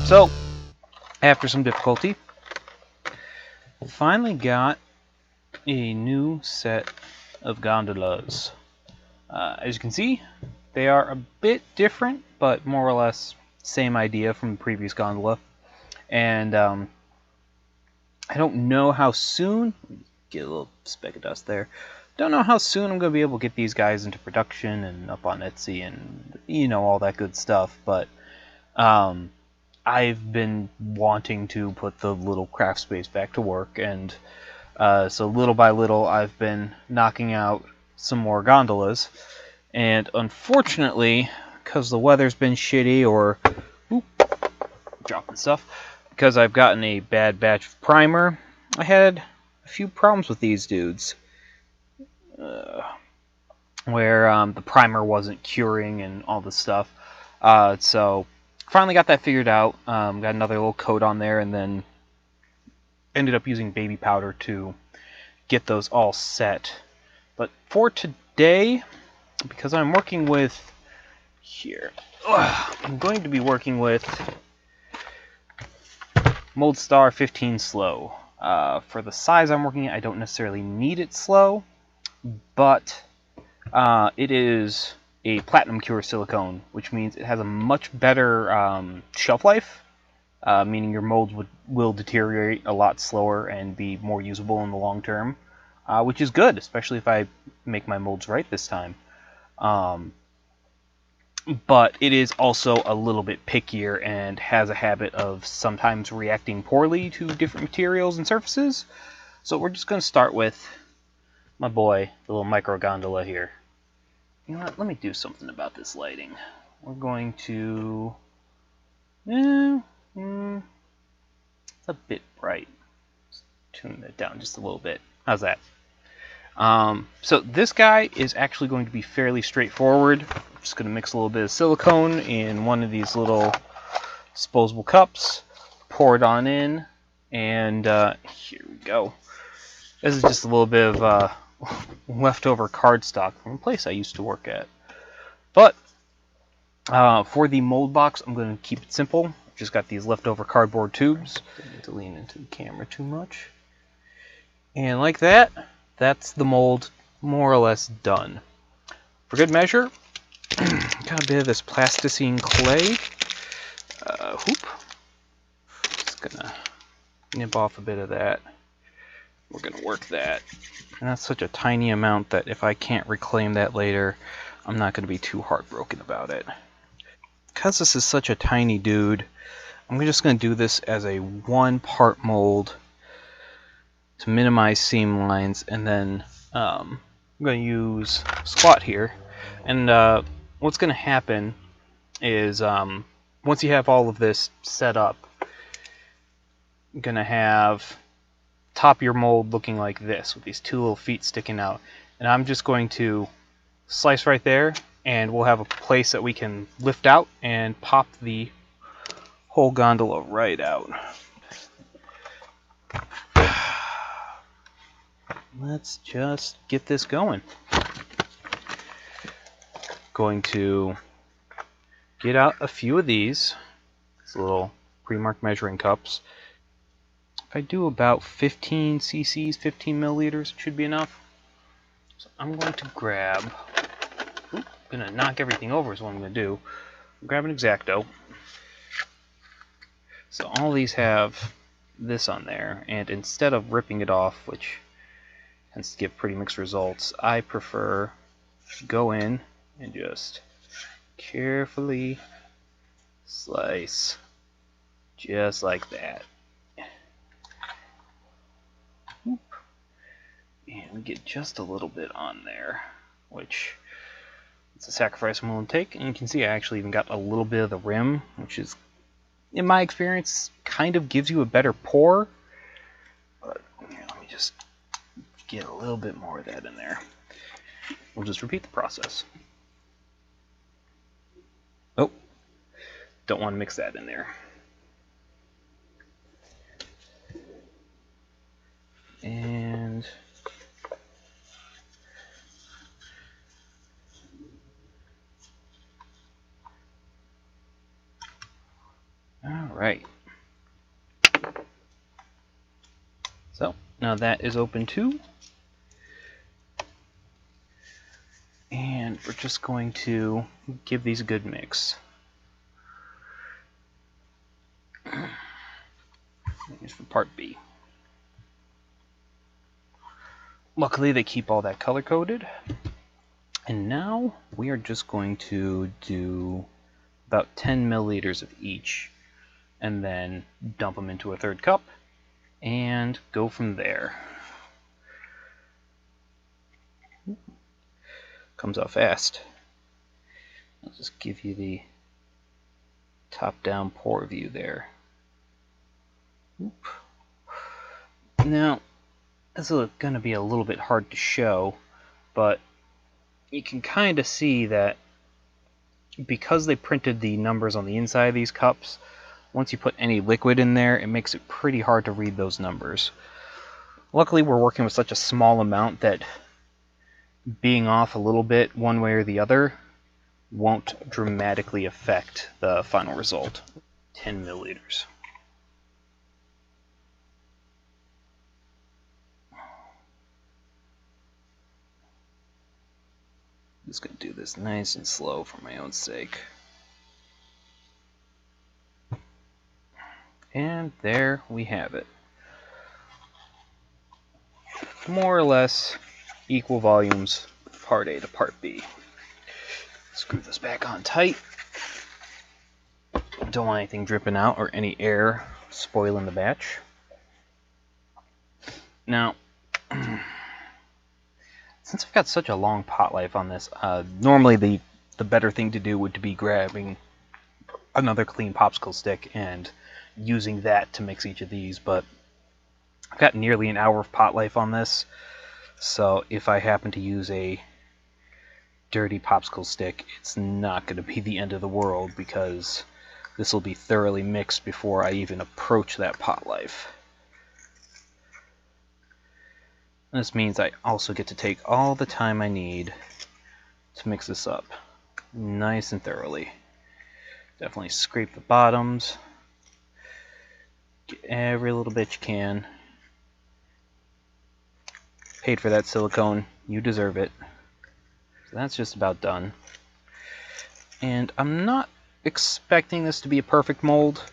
So, after some difficulty, finally got a new set of gondolas. As you can see, they are a bit different, but more or less same idea from the previous gondola. And I don't know how soon, get a little speck of dust there, don't know how soon I'm going to be able to get these guys into production and up on Etsy and, you know, all that good stuff, but I've been wanting to put the little craft space back to work, and so little by little I've been knocking out some more gondolas, and unfortunately, because the weather's been shitty, or dropping stuff, because I've gotten a bad batch of primer, I had a few problems with these dudes, where the primer wasn't curing and all this stuff. So finally got that figured out. Got another little coat on there, and then ended up using baby powder to get those all set. But for today, because I'm working with I'm going to be working with Moldstar 15 Slow. For the size I'm working at, I don't necessarily need it slow, but it is a platinum cure silicone, which means it has a much better shelf life, meaning your molds will deteriorate a lot slower and be more usable in the long term, which is good, especially if I make my molds right this time. But it is also a little bit pickier and has a habit of sometimes reacting poorly to different materials and surfaces. So we're just going to start with my boy, the little micro gondola here. You know what? Let me do something about this lighting. We're going to... it's a bit bright. Let's tune that down just a little bit. How's that? So this guy is actually going to be fairly straightforward. I'm just going to mix a little bit of silicone in one of these little disposable cups, pour it on in, and here we go. This is just a little bit of leftover cardstock from a place I used to work at. But for the mold box, I'm going to keep it simple. I've just got these leftover cardboard tubes. Don't need to lean into the camera too much. And like that, that's the mold more or less done. For good measure, got a bit of this plasticine clay. Just gonna nip off a bit of that. We're gonna work that. And that's such a tiny amount that if I can't reclaim that later, I'm not gonna be too heartbroken about it. Because this is such a tiny dude, I'm just gonna do this as a 1-part mold to minimize seam lines, and then I'm going to use squat here. And what's going to happen is once you have all of this set up, you're going to have top of your mold looking like this with these 2 little feet sticking out. And I'm just going to slice right there, and we'll have a place that we can lift out and pop the whole gondola right out. Let's just get this going. Going to get out a few of these little pre-marked measuring cups. If I do about 15 cc's, 15 milliliters, it should be enough. So I'm going to grab, gonna knock everything over is what I'm gonna do. Grab an X-Acto. So all these have this on there, and instead of ripping it off, which tends to give pretty mixed results, I prefer to go in and just carefully slice just like that. And we get just a little bit on there, which it's a sacrifice I'm willing to take. And you can see I actually even got a little bit of the rim, which is, in my experience, kind of gives you a better pour. But let me just get a little bit more of that in there. We'll just repeat the process. Oh, don't want to mix that in there. And Alright. So, now that is open too. And we're just going to give these a good mix. Here's for part B. Luckily, they keep all that color coded. And now we are just going to do about 10 milliliters of each, and then dump them into a third cup and go from there. Comes out fast. I'll just give you the top-down pour view there. Oop. Now, this is going to be a little bit hard to show, but you can kind of see that because they printed the numbers on the inside of these cups, once you put any liquid in there, it makes it pretty hard to read those numbers. Luckily, we're working with such a small amount that being off a little bit one way or the other won't dramatically affect the final result. 10 milliliters. I'm just going to do this nice and slow for my own sake. And there we have it. More or less equal volumes, part A to part B. Screw this back on tight. Don't want anything dripping out or any air spoiling the batch. Now, since I've got such a long pot life on this, normally the better thing to do would be grabbing another clean popsicle stick and using that to mix each of these, but I've got nearly an hour of pot life on this, so if I happen to use a dirty popsicle stick, it's not going to be the end of the world because this will be thoroughly mixed before I even approach that pot life. This means I also get to take all the time I need to mix this up nice and thoroughly. Definitely scrape the bottoms, get every little bit you can. Paid for that silicone, you deserve it. So that's just about done. And I'm not expecting this to be a perfect mold.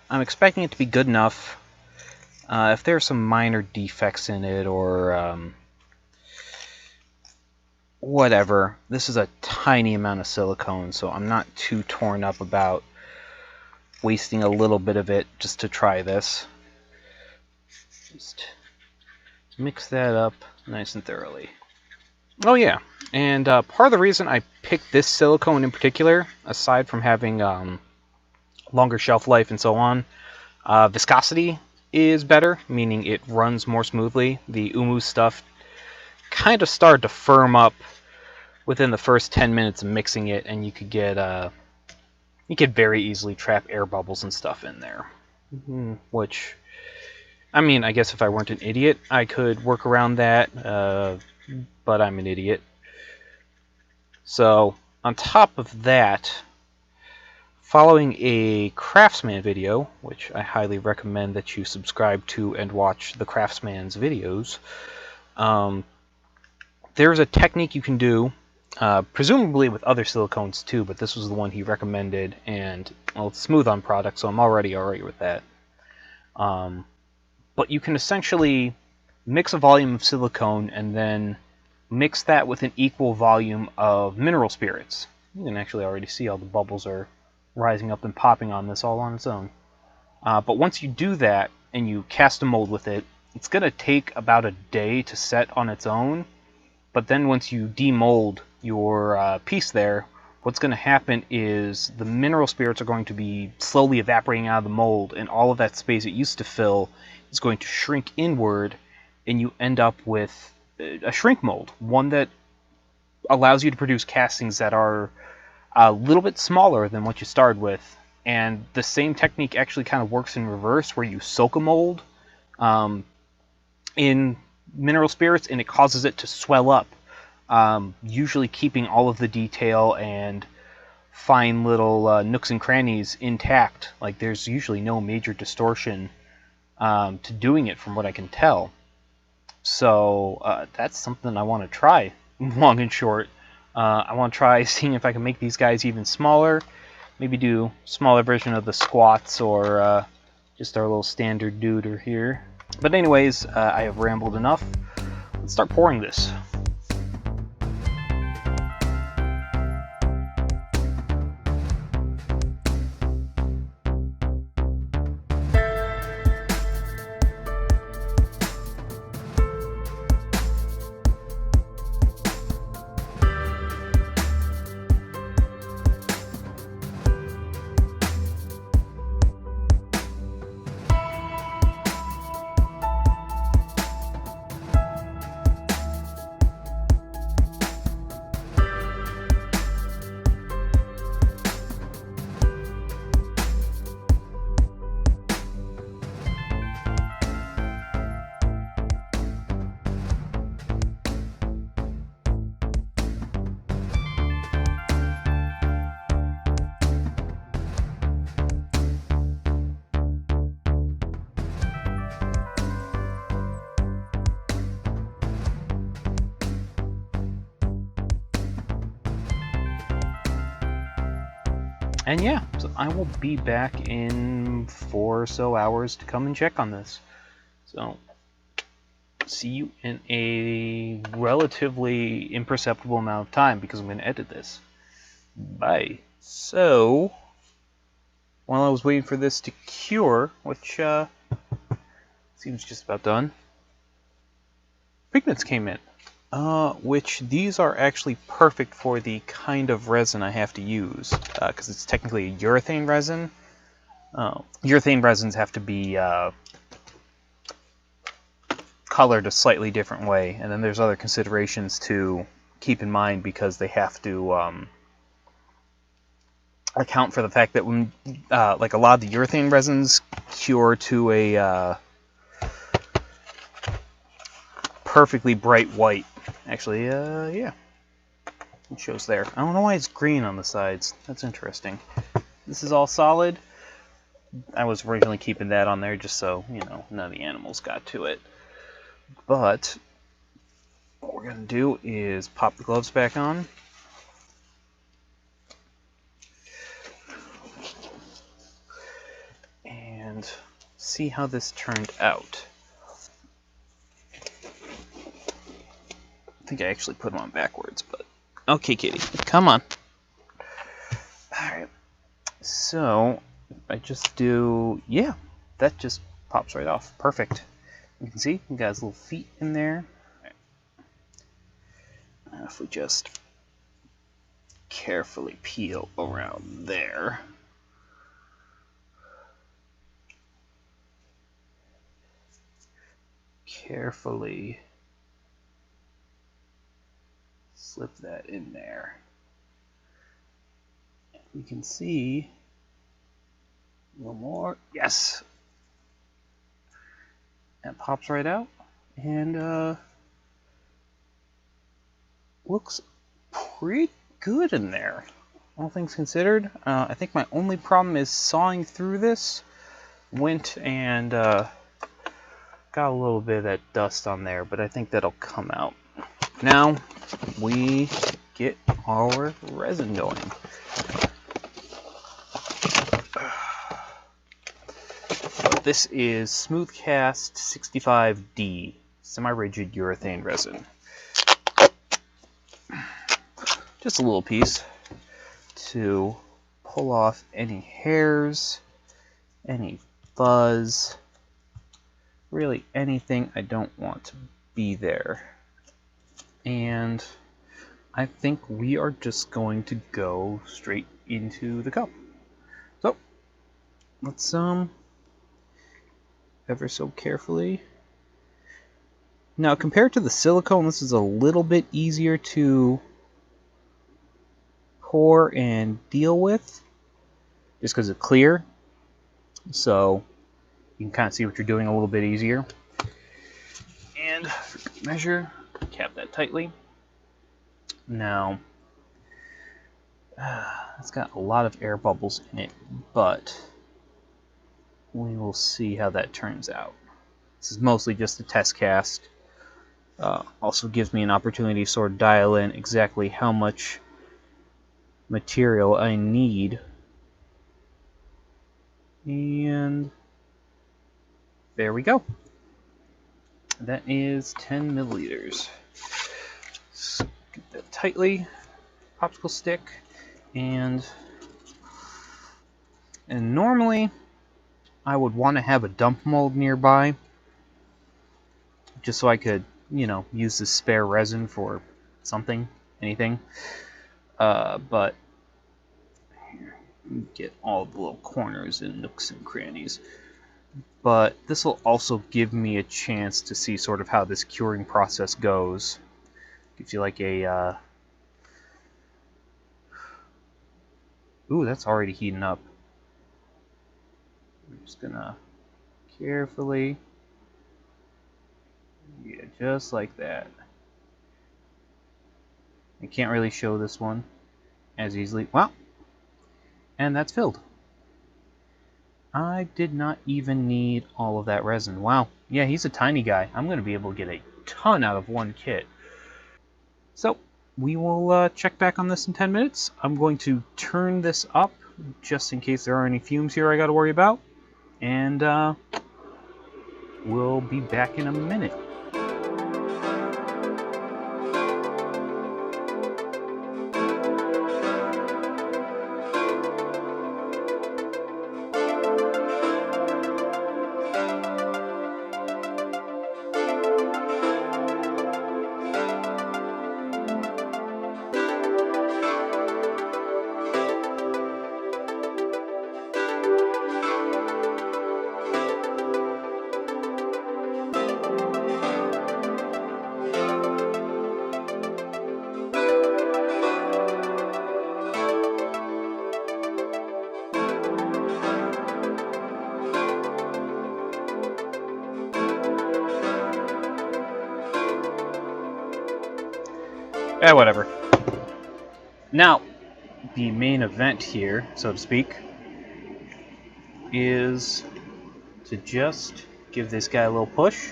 I'm expecting it to be good enough. If there are some minor defects in it or whatever, this is a tiny amount of silicone, so I'm not too torn up about wasting a little bit of it just to try this. Just mix that up nice and thoroughly. Oh yeah, and part of the reason I picked this silicone in particular, aside from having longer shelf life and so on, viscosity is better, meaning it runs more smoothly. The Umu stuff kind of started to firm up within the first 10 minutes of mixing it, and you could very easily trap air bubbles and stuff in there. Which, I mean, I guess if I weren't an idiot, I could work around that, but I'm an idiot. So, on top of that, following a Craftsman video, which I highly recommend that you subscribe to and watch the Craftsman's videos, there's a technique you can do, presumably with other silicones too, but this was the one he recommended, and well, it's smooth on product, so I'm already alright with that. But you can essentially mix a volume of silicone and then mix that with an equal volume of mineral spirits. You can actually already see all the bubbles are rising up and popping on this all on its own. But once you do that and you cast a mold with it, it's going to take about a day to set on its own. But then once you demold your piece there, what's going to happen is the mineral spirits are going to be slowly evaporating out of the mold, and all of that space it used to fill is going to shrink inward, and you end up with a shrink mold, one that allows you to produce castings that are a little bit smaller than what you started with. And the same technique actually kind of works in reverse, where you soak a mold in mineral spirits and it causes it to swell up, usually keeping all of the detail and fine little nooks and crannies intact. Like there's usually no major distortion to doing it from what I can tell. So that's something I want to try, long and short. I want to try seeing if I can make these guys even smaller. Maybe do a smaller version of the squats or just our little standard duder here. But anyways, I have rambled enough. Let's start pouring this. And yeah, so I will be back in 4 or so hours to come and check on this. So, see you in a relatively imperceptible amount of time because I'm going to edit this. Bye. So, while I was waiting for this to cure, which seems just about done, pigments came in. Which these are actually perfect for the kind of resin I have to use, because it's technically a urethane resin. Urethane resins have to be colored a slightly different way, and then there's other considerations to keep in mind because they have to account for the fact that when, like a lot of the urethane resins cure to a perfectly bright white. Actually, yeah, it shows there. I don't know why it's green on the sides. That's interesting. This is all solid. I was originally keeping that on there just so, you know, none of the animals got to it. But what we're going to do is pop the gloves back on. And see how this turned out. I think I actually put them on backwards, but okay, kitty, come on. Alright, so I just do, yeah, that just pops right off. Perfect. You can see, you got his little feet in there. Now if we just carefully peel around there. Carefully slip that in there. We can see a little more. Yes, that pops right out, and looks pretty good in there, all things considered. I think my only problem is sawing through this. Went and got a little bit of that dust on there, but I think that'll come out. Now we get our resin going. This is Smooth Cast 65D semi-rigid urethane resin. Just a little piece to pull off any hairs, any fuzz, really anything I don't want to be there. And I think we are just going to go straight into the cup. So let's ever so carefully. Now compared to the silicone, this is a little bit easier to pour and deal with just because it's clear, so you can kind of see what you're doing a little bit easier. And for good measure, cap that tightly. Now It's got a lot of air bubbles in it, but we will see how that turns out. This is mostly just a test cast. Also gives me an opportunity to sort of dial in exactly how much material I need. And there we go. That is 10 milliliters. So get that tightly. Popsicle stick. And normally I would want to have a dump mold nearby, just so I could, you know, use the spare resin for something, anything. But here, get all the little corners and nooks and crannies. But this will also give me a chance to see sort of how this curing process goes. Gives you like a ooh, that's already heating up. We're just gonna carefully, yeah, just like that. I can't really show this one as easily. Well, and that's filled. I did not even need all of that resin. Wow. Yeah, he's a tiny guy. I'm going to be able to get a ton out of one kit. So, we will check back on this in 10 minutes. I'm going to turn this up just in case there are any fumes here I got to worry about. And we'll be back in a minute. Whatever. Now, the main event here, so to speak, is to just give this guy a little push.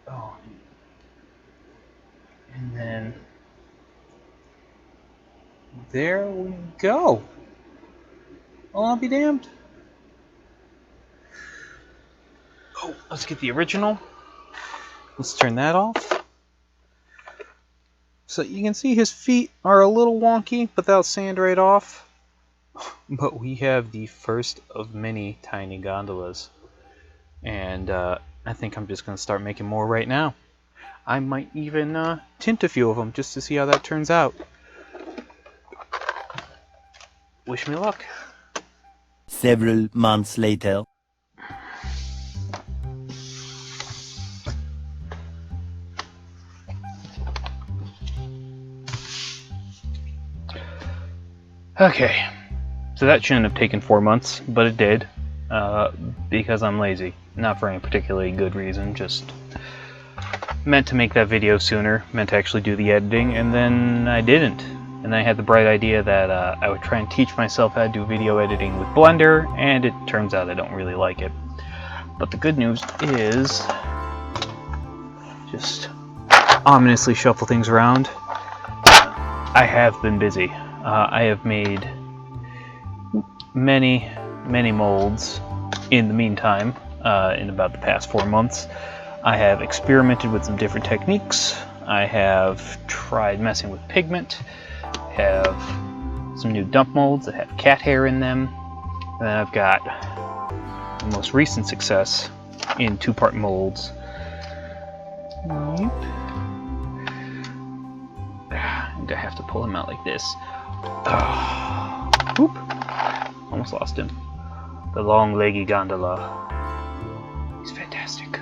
Oh. And then there we go. Well, I'll be damned. Oh, let's get the original. Let's turn that off. So you can see his feet are a little wonky, but that'll sand right off. But we have the first of many tiny gondolas. And I think I'm just going to start making more right now. I might even tint a few of them just to see how that turns out. Wish me luck. Several months later. Okay, so that shouldn't have taken 4 months, but it did, because I'm lazy. Not for any particularly good reason, just meant to make that video sooner, meant to actually do the editing, and then I didn't. And I had the bright idea that I would try and teach myself how to do video editing with Blender, and it turns out I don't really like it. But the good news is, just ominously shuffle things around, I have been busy. I have made many molds in the meantime, in about the past 4 months. I have experimented with some different techniques. I have tried messing with pigment, have some new dump molds that have cat hair in them, and then I've got the most recent success in 2-part molds. I have to pull him out like this. Oop! Almost lost him. The long leggy gondola. He's fantastic.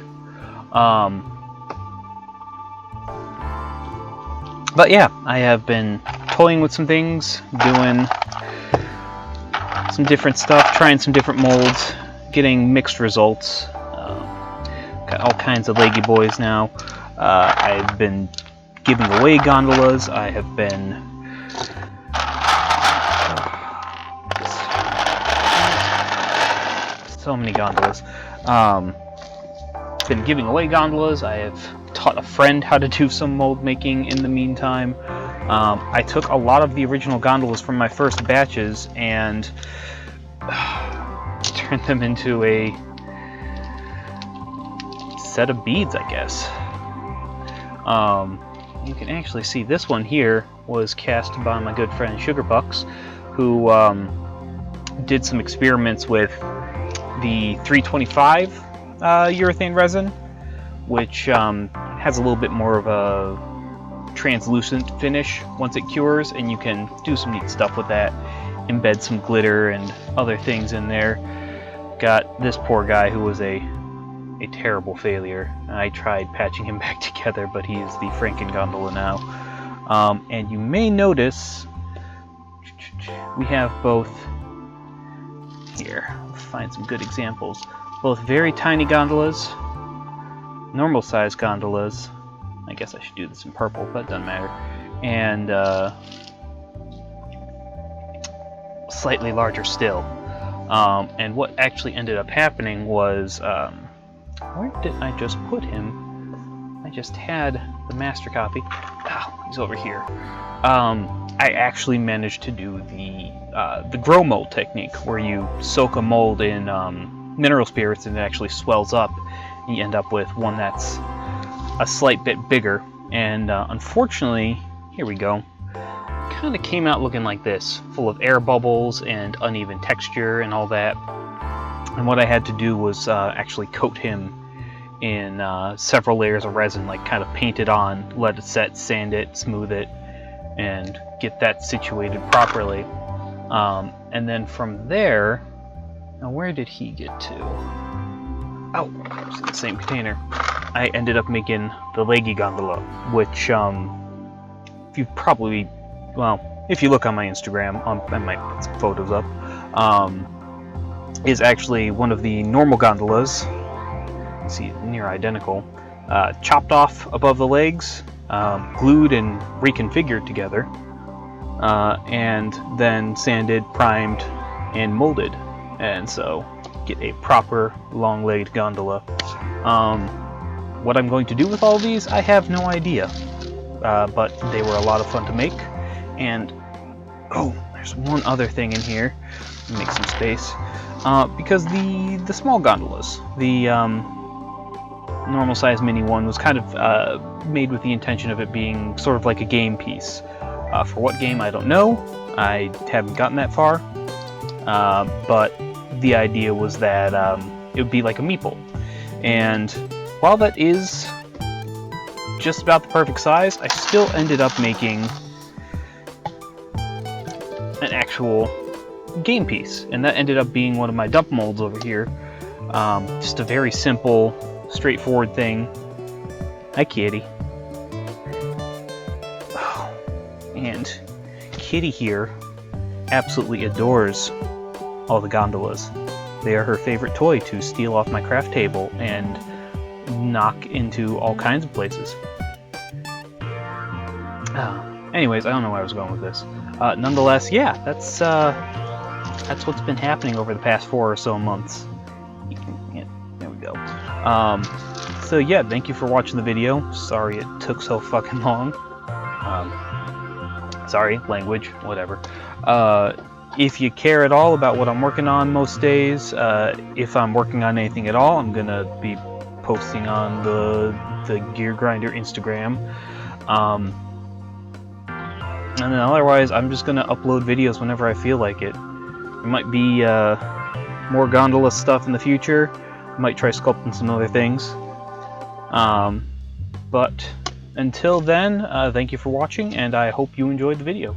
But yeah, I have been toying with some things, doing some different stuff, trying some different molds, getting mixed results. Got all kinds of leggy boys now. I've been giving away gondolas. I have been so many gondolas. Been giving away gondolas. I have taught a friend how to do some mold making in the meantime. I took a lot of the original gondolas from my first batches and turned them into a set of beads, I guess. You can actually see this one here was cast by my good friend Sugarbucks, who did some experiments with the 325 urethane resin, which has a little bit more of a translucent finish once it cures, and you can do some neat stuff with that. Embed some glitter and other things in there. Got this poor guy who was a terrible failure. I tried patching him back together, but he is the Franken Gondola now. And you may notice we have both here. Let's find some good examples. Both very tiny gondolas, normal sized gondolas. I guess I should do this in purple, but it doesn't matter. And slightly larger still. And what actually ended up happening was, where did I just put him? I just had the master copy. Oh, he's over here. I actually managed to do the grow mold technique, where you soak a mold in mineral spirits and it actually swells up. And you end up with one that's a slight bit bigger. And unfortunately, here we go. Kind of came out looking like this, full of air bubbles and uneven texture and all that. And what I had to do was actually coat him in several layers of resin, like kind of paint it on, let it set, sand it, smooth it, and get that situated properly. And then from there, now where did he get to? Oh, it's in the same container. I ended up making the leggy gondola, which if you probably, well, if you look on my Instagram, I might put some photos up, is actually one of the normal gondolas. You see, near identical, chopped off above the legs, glued and reconfigured together, and then sanded, primed, and molded, and so get a proper long-legged gondola. What I'm going to do with all of these, I have no idea, but they were a lot of fun to make. And oh, there's one other thing in here. Make some space, because the small gondolas, the normal size mini one, was kind of made with the intention of it being sort of like a game piece. For what game, I don't know. I haven't gotten that far, but the idea was that it would be like a meeple. And while that is just about the perfect size, I still ended up making an actual game piece, and that ended up being one of my dump molds over here. Just a very simple, straightforward thing. Hi, kitty. Oh, and Kitty here absolutely adores all the gondolas. They are her favorite toy to steal off my craft table and knock into all kinds of places. Anyways, I don't know where I was going with this. Nonetheless, yeah, that's what's been happening over the past 4 or so months. Yeah, there we go. So yeah, thank you for watching the video. Sorry it took so fucking long. Sorry, language, whatever. If you care at all about what I'm working on most days, if I'm working on anything at all, I'm gonna be posting on the Gear Grinder Instagram. And then otherwise, I'm just gonna upload videos whenever I feel like it. There might be more gondola stuff in the future. I might try sculpting some other things. But until then, thank you for watching, and I hope you enjoyed the video.